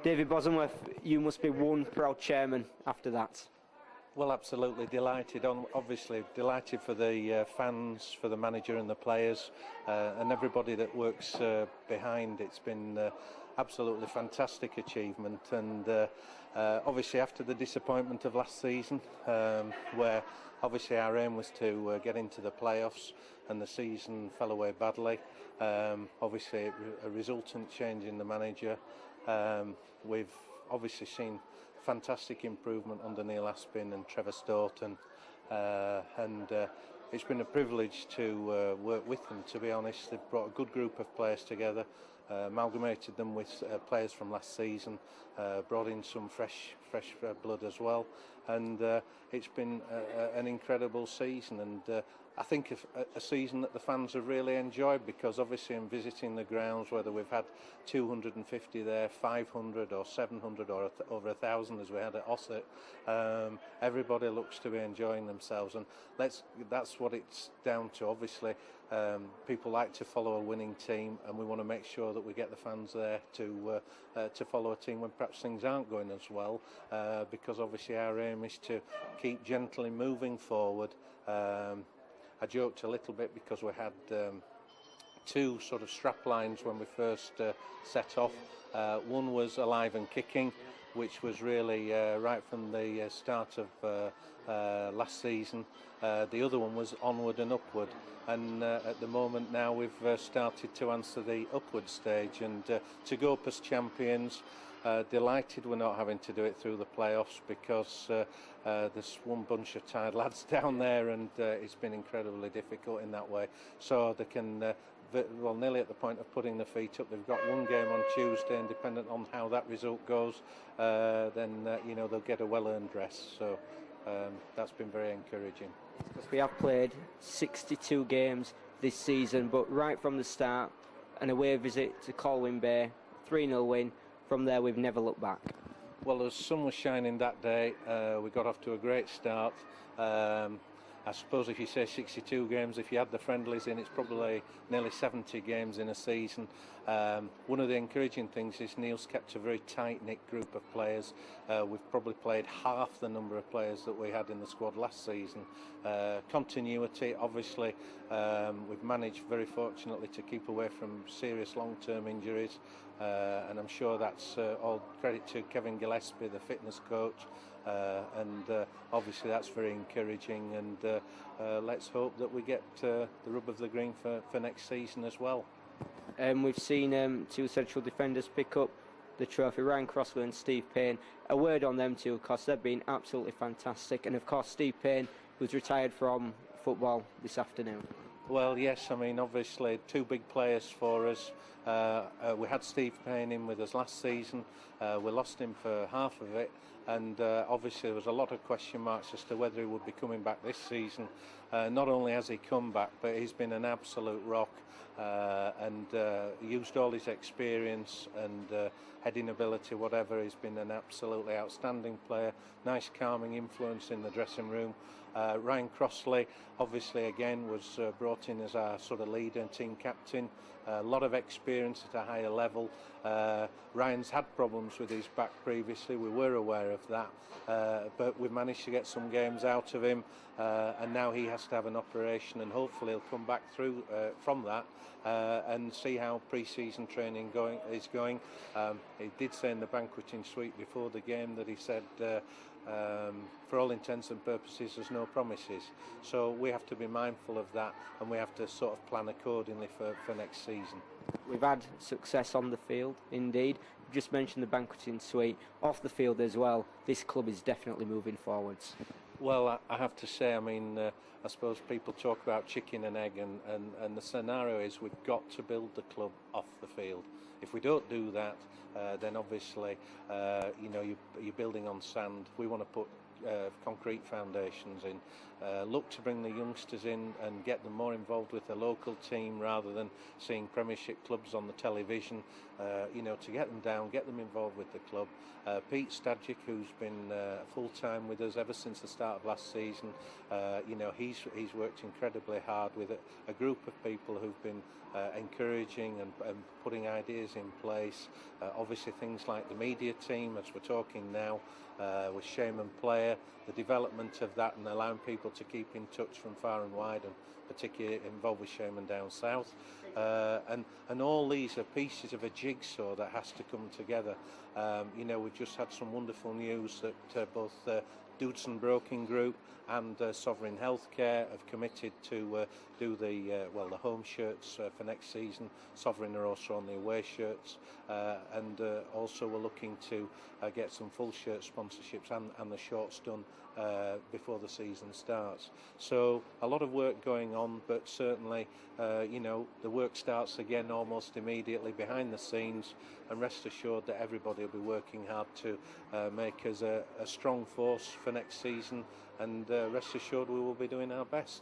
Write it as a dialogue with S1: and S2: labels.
S1: David Bosomworth, you must be one proud chairman after that.
S2: Well, absolutely delighted. Obviously delighted for the fans, for the manager and the players, and everybody that works behind. It's been absolutely fantastic achievement, and obviously after the disappointment of last season, where obviously our aim was to get into the playoffs, and the season fell away badly. Obviously a resultant change in the manager. We've obviously seen fantastic improvement under Neil Aspin and Trevor Staunton, and it's been a privilege to work with them, to be honest. They've brought a good group of players together, amalgamated them with players from last season, brought in some fresh blood as well, and it's been an incredible season, and I think a season that the fans have really enjoyed, because obviously in visiting the grounds, whether we've had 250 there, 500 or 700 or over 1,000 as we had at Ossett, everybody looks to be enjoying themselves, and that's what it's down to. Obviously people like to follow a winning team, and we want to make sure that we get the fans there to follow a team when perhaps things aren't going as well, because obviously our aim is to keep gently moving forward. I joked a little bit because we had two sort of strap lines when we first set off. One was alive and kicking, which was really right from the start of last season. The other one was onward and upward, and at the moment now we've started to answer the upward stage, and to go up as champions. Delighted we're not having to do it through the playoffs, because there's one bunch of tired lads down there, and it's been incredibly difficult in that way. So they can, well, nearly at the point of putting their feet up. They've got one game on Tuesday, and dependent on how that result goes, then they'll get a well-earned rest. So that's been very encouraging.
S1: We have played 62 games this season, but right from the start, an away visit to Colwyn Bay, 3-0 win. From there, we've never looked back.
S2: Well, the sun was shining that day. We got off to a great start. I suppose if you say 62 games, if you add the friendlies in, it's probably nearly 70 games in a season. One of the encouraging things is Neil's kept a very tight-knit group of players. We've probably played half the number of players that we had in the squad last season. Continuity, obviously, we've managed very fortunately to keep away from serious long-term injuries, and I'm sure that's all credit to Kevin Gillespie, the fitness coach, and obviously that's very encouraging, and let's hope that we get the rub of the green for next season as well.
S1: We've seen two central defenders pick up the trophy, Ryan Crossley and Steve Payne. A word on them two, because they've been absolutely fantastic, and of course Steve Payne, who's retired from football this afternoon.
S2: Well, yes, I mean, obviously two big players for us. We had Steve Payne in with us last season. We lost him for half of it, and obviously there was a lot of question marks as to whether he would be coming back this season. Not only has he come back, but he's been an absolute rock, and used all his experience and heading ability, whatever. He's been an absolutely outstanding player, nice calming influence in the dressing room. Ryan Crossley, obviously again, was brought in as our sort of leader and team captain. A lot of experience at a higher level. Ryan's had problems with his back previously, we were aware of that, but we've managed to get some games out of him, and now he has to have an operation, and hopefully he'll come back through from that and see how pre-season training is going. He did say in the banqueting suite before the game that he said for all intents and purposes there's no promises, so we have to be mindful of that, and we have to sort of plan accordingly for next season.
S1: We've had success on the field, indeed. You just mentioned the banqueting suite. Off the field as well, this club is definitely moving forwards.
S2: Well, I have to say, I mean, I suppose people talk about chicken and egg, and the scenario is we've got to build the club off the field. If we don't do that, then obviously, you're building on sand. We want to put concrete foundations in. Look to bring the youngsters in and get them more involved with the local team rather than seeing Premiership clubs on the television. To get them down, get them involved with the club. Pete Stadgic, who's been full-time with us ever since the start of last season, he's worked incredibly hard with a group of people who've been encouraging and putting ideas in place. Obviously things like the media team, as we're talking now, with Shaymen Player, the development of that and allowing people to keep in touch from far and wide, and particularly involved with Shaymen down south. And all these are pieces of a jigsaw that has to come together. We've just had some wonderful news that both Dudson Broking Group and Sovereign Healthcare have committed to do the home shirts for next season. Sovereign are also on the away shirts, and also we're looking to get some full shirt sponsorships and the shorts done before the season starts. So a lot of work going on, but certainly the work starts again almost immediately behind the scenes, and rest assured that everybody will be working hard to make us a strong force for next season, and rest assured we will be doing our best.